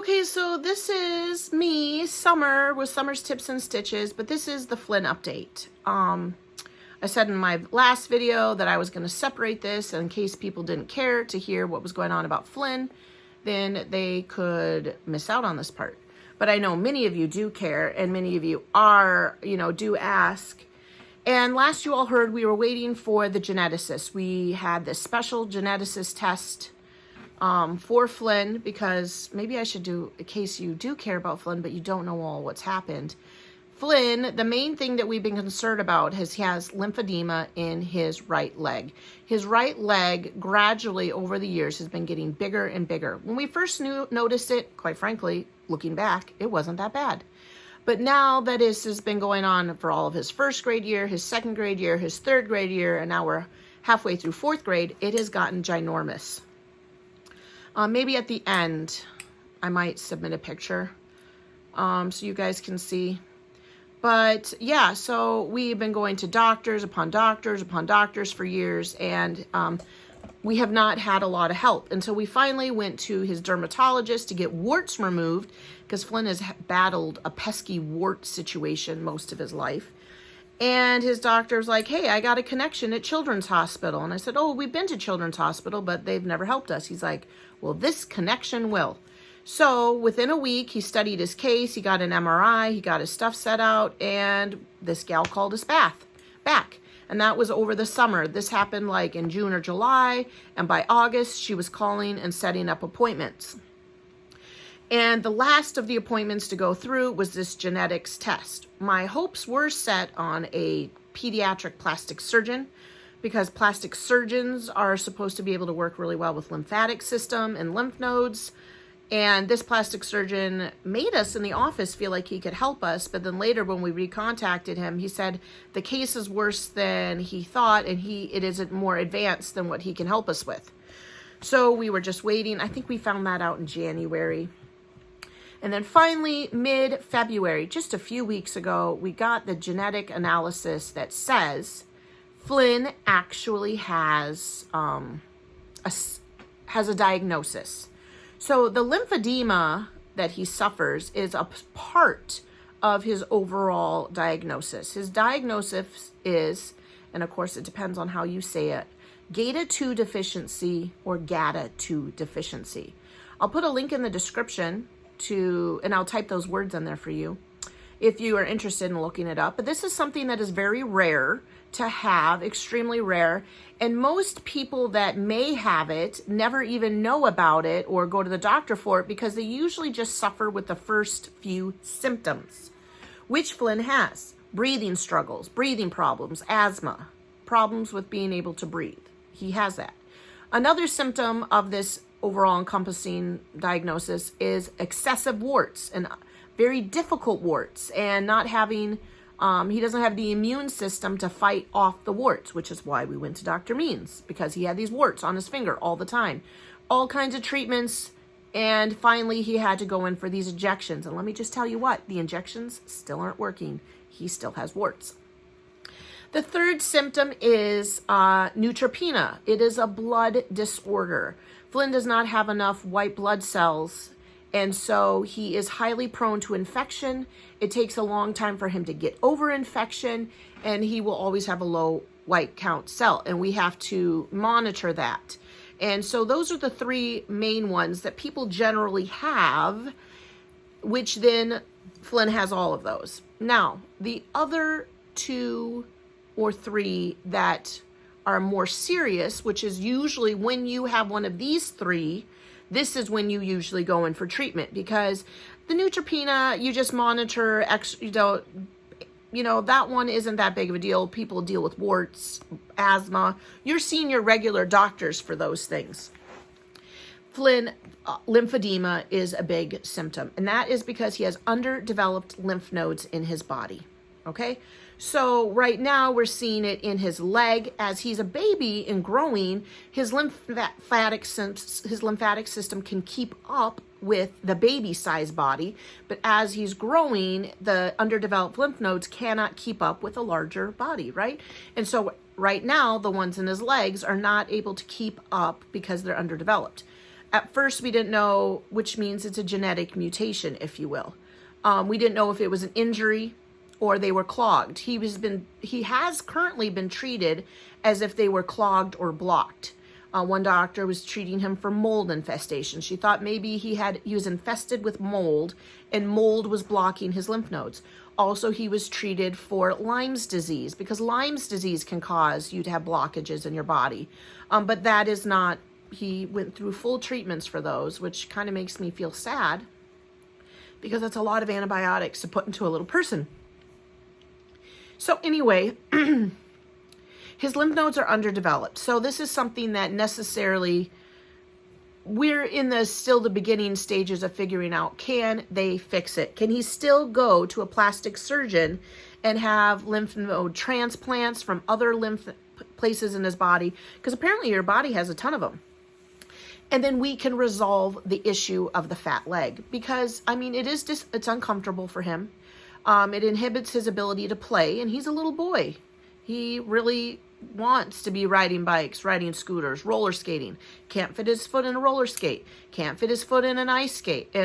Okay, so this is me, Summer, with Summer's Tips and Stitches, but this is the Flynn update. I said in my last video that I was going to separate this in case people didn't care to hear what was going on about Flynn, then they could miss out on this part. But I know many of you do care, and many of you are, do ask. And last you all heard, we were waiting for the geneticist. We had this special geneticist test for Flynn, because maybe I should do, in case you do care about Flynn, but you don't know all what's happened. Flynn, the main thing that we've been concerned about is he has lymphedema in his right leg. His right leg gradually over the years has been getting bigger and bigger. When we first noticed it, quite frankly, looking back, it wasn't that bad. But now that this has been going on for all of his first grade year, his second grade year, his third grade year, and now we're halfway through fourth grade, it has gotten ginormous. Maybe at the end, I might submit a picture so you guys can see. But yeah, so we've been going to doctors upon doctors upon doctors for years, and we have not had a lot of help until we finally went to his dermatologist to get warts removed, because Flynn has battled a pesky wart situation most of his life. And his doctor's like, hey, I got a connection at Children's Hospital. And I said, oh, we've been to Children's Hospital, but they've never helped us. He's like, well, this connection will. So within a week, he studied his case. He got an MRI. He got his stuff set out. And this gal called us back. And that was over the summer. This happened like in June or July. And by August, she was calling and setting up appointments. And the last of the appointments to go through was this genetics test. My hopes were set on a pediatric plastic surgeon, because plastic surgeons are supposed to be able to work really well with lymphatic system and lymph nodes. And this plastic surgeon made us in the office feel like he could help us. But then later when we recontacted him, he said the case is worse than he thought, and it isn't more advanced than what he can help us with. So we were just waiting. I think we found that out in January. And then finally, mid-February, just a few weeks ago, we got the genetic analysis that says Flynn actually has a diagnosis. So the lymphedema that he suffers is a part of his overall diagnosis. His diagnosis is, and of course it depends on how you say it, GATA2 deficiency or GATA2 deficiency. I'll put a link in the description and I'll type those words in there for you if you are interested in looking it up. But this is something that is very rare to have, extremely rare. And most people that may have it never even know about it or go to the doctor for it, because they usually just suffer with the first few symptoms, which Flynn has. Breathing struggles, breathing problems, asthma, problems with being able to breathe. He has that. Another symptom of this overall encompassing diagnosis is excessive warts, and very difficult warts, and not having, he doesn't have the immune system to fight off the warts, which is why we went to Dr. Means, because he had these warts on his finger all the time. All kinds of treatments, and finally he had to go in for these injections. And let me just tell you what, the injections still aren't working. He still has warts. The third symptom is neutropenia. It is a blood disorder. Flynn does not have enough white blood cells, and so he is highly prone to infection. It takes a long time for him to get over infection, and he will always have a low white count cell, and we have to monitor that. And so those are the three main ones that people generally have, which then Flynn has all of those. Now, the other two or three that are more serious, which is usually when you have one of these three, this is when you usually go in for treatment, because the neutropenia, you just monitor, that one isn't that big of a deal. People deal with warts, asthma. You're seeing your regular doctors for those things. Flynn, lymphedema is a big symptom, and that is because he has underdeveloped lymph nodes in his body. Okay, so right now we're seeing it in his leg. As he's a baby and growing, his lymphatic system can keep up with the baby-sized body, but as he's growing, the underdeveloped lymph nodes cannot keep up with a larger body, right? And so right now, the ones in his legs are not able to keep up because they're underdeveloped. At first, we didn't know, which means it's a genetic mutation, if you will. We didn't know if it was an injury or they were clogged. He has currently been treated as if they were clogged or blocked. One doctor was treating him for mold infestation. She thought maybe he was infested with mold and mold was blocking his lymph nodes. Also, he was treated for Lyme's disease because Lyme's disease can cause you to have blockages in your body. But that is not, he went through full treatments for those, which kind of makes me feel sad because that's a lot of antibiotics to put into a little person. So anyway, his lymph nodes are underdeveloped. So this is something that necessarily we're in still the beginning stages of figuring out, can they fix it? Can he still go to a plastic surgeon and have lymph node transplants from other lymph places in his body? Because apparently your body has a ton of them. And then we can resolve the issue of the fat leg because, I mean, it's uncomfortable for him. It inhibits his ability to play, and he's a little boy. He really wants to be riding bikes, riding scooters, roller skating. Can't fit his foot in a roller skate. Can't fit his foot in an ice skate. He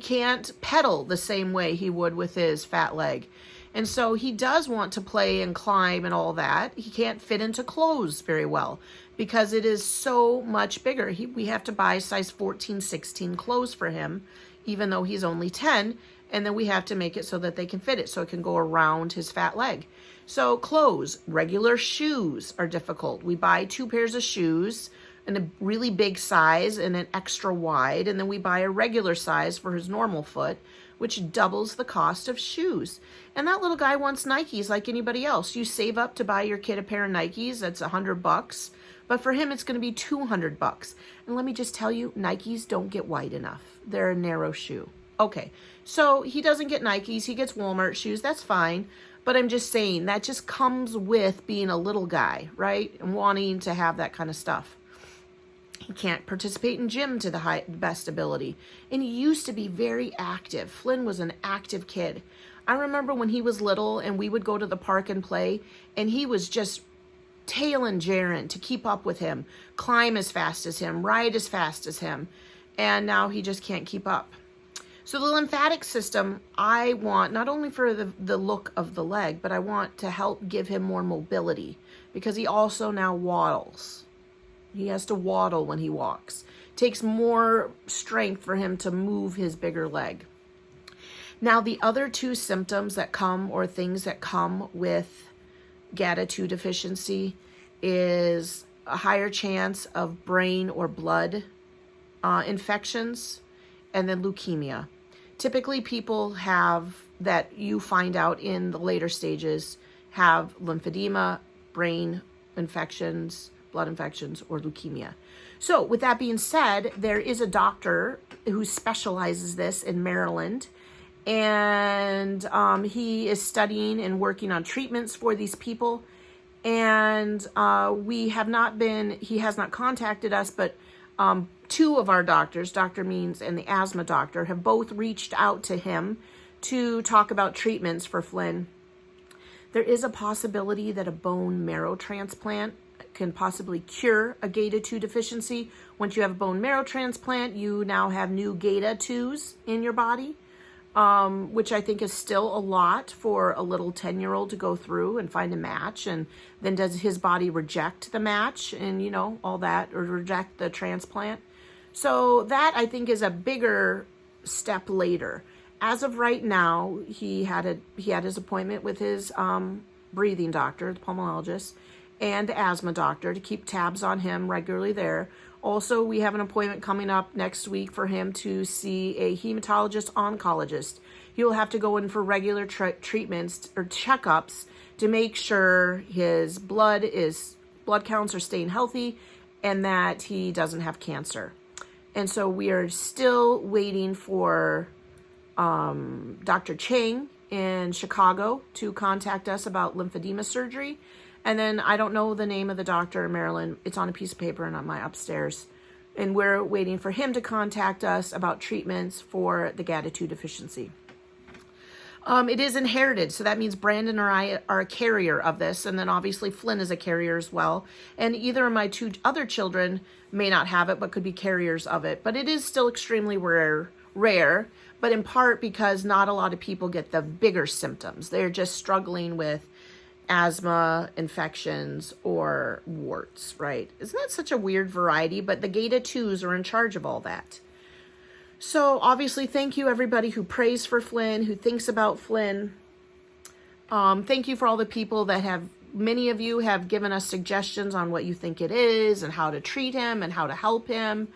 can't pedal the same way he would with his fat leg. And so he does want to play and climb and all that. He can't fit into clothes very well because it is so much bigger. We have to buy size 14, 16 clothes for him, even though he's only 10. And then we have to make it so that they can fit it, so it can go around his fat leg. So clothes, regular shoes are difficult. We buy 2 pairs of shoes in a really big size and an extra wide, and then we buy a regular size for his normal foot, which doubles the cost of shoes. And that little guy wants Nikes like anybody else. You save up to buy your kid a pair of Nikes, that's $100, but for him it's going to be $200. And let me just tell you, Nikes don't get wide enough. They're a narrow shoe. Okay, so he doesn't get Nikes, he gets Walmart shoes, that's fine. But I'm just saying, that just comes with being a little guy, right? And wanting to have that kind of stuff. He can't participate in gym to the best ability. And he used to be very active. Flynn was an active kid. I remember when he was little and we would go to the park and play, and he was just tailing Jaron to keep up with him, climb as fast as him, ride as fast as him. And now he just can't keep up. So the lymphatic system, I want not only for the look of the leg, but I want to help give him more mobility because he also now waddles. He has to waddle when he walks. It takes more strength for him to move his bigger leg. Now, the other 2 symptoms that come, or things that come with GATA2 deficiency, is a higher chance of brain or blood infections, and then leukemia. Typically, people that you find out in the later stages have lymphedema, brain infections, blood infections, or leukemia. So with that being said, there is a doctor who specializes this in Maryland, and he is studying and working on treatments for these people. And he has not contacted us, but 2 of our doctors, Dr. Means and the asthma doctor, have both reached out to him to talk about treatments for Flynn. There is a possibility that a bone marrow transplant can possibly cure a GATA2 deficiency. Once you have a bone marrow transplant, you now have new GATA2s in your body, which I think is still a lot for a little 10-year-old to go through and find a match. And then does his body reject the match and, all that, or reject the transplant? So that, I think, is a bigger step later. As of right now, he had his appointment with his breathing doctor, the pulmonologist, and the asthma doctor to keep tabs on him regularly there. Also, we have an appointment coming up next week for him to see a hematologist oncologist. He will have to go in for regular treatments or checkups to make sure his blood counts are staying healthy and that he doesn't have cancer. And so we are still waiting for Dr. Chang in Chicago to contact us about lymphedema surgery. And then I don't know the name of the doctor in Maryland. It's on a piece of paper and on my upstairs. And we're waiting for him to contact us about treatments for the GATA2 deficiency. It is inherited, so that means Brandon or I are a carrier of this, and then obviously Flynn is a carrier as well. And either of my two other children may not have it, but could be carriers of it. But it is still extremely rare, but in part because not a lot of people get the bigger symptoms. They're just struggling with asthma, infections, or warts, right? Isn't that such a weird variety? But the Gata 2s are in charge of all that. So obviously, thank you everybody who prays for Flynn, who thinks about Flynn. Thank you for all the people that have, many of you have given us suggestions on what you think it is and how to treat him and how to help him.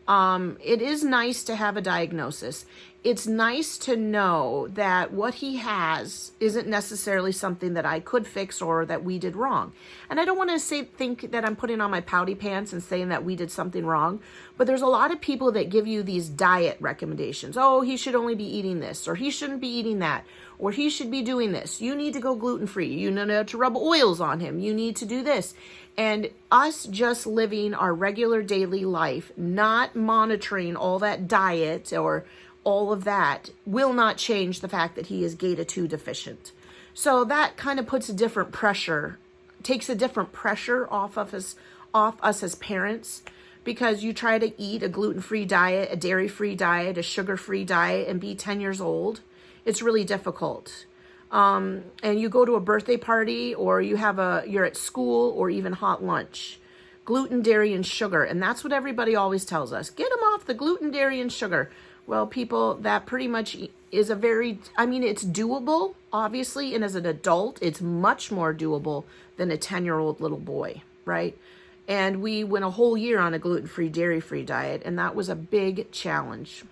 It is nice to have a diagnosis. It's nice to know that what he has isn't necessarily something that I could fix or that we did wrong. And I don't want to think that I'm putting on my pouty pants and saying that we did something wrong, but there's a lot of people that give you these diet recommendations. Oh, he should only be eating this, or he shouldn't be eating that, or he should be doing this. You need to go gluten-free. You need to rub oils on him. You need to do this. And us just living our regular daily life, not monitoring all that diet or all of that, will not change the fact that he is Gata 2 deficient. So that kind of puts a different pressure, takes a different pressure off us as parents, because you try to eat a gluten-free diet, a dairy-free diet, a sugar-free diet, and be 10 years old. It's really difficult. And you go to a birthday party, or you're at school, or even hot lunch. Gluten, dairy, and sugar. And that's what everybody always tells us. Get them off the gluten, dairy, and sugar. Well, people, that pretty much is it's doable, obviously. And as an adult, it's much more doable than a 10-year-old little boy, right? And we went a whole year on a gluten-free, dairy-free diet, and that was a big challenge.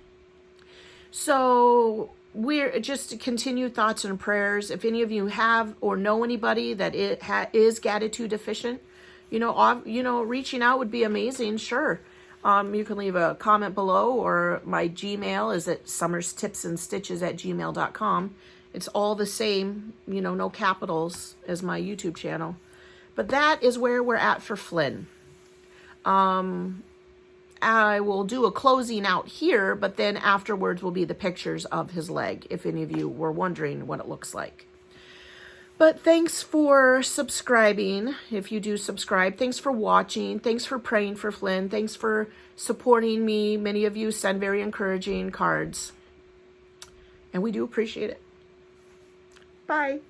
So we're just continued thoughts and prayers. If any of you have or know anybody that is Gata 2 deficient, reaching out would be amazing. Sure. You can leave a comment below, or my Gmail is at summerstipsandstitches@gmail.com. It's all the same, no capitals as my YouTube channel. But that is where we're at for Flynn. I will do a closing out here, but then afterwards will be the pictures of his leg, if any of you were wondering what it looks like. But thanks for subscribing, if you do subscribe. Thanks for watching. Thanks for praying for Flynn. Thanks for supporting me. Many of you send very encouraging cards, and we do appreciate it. Bye.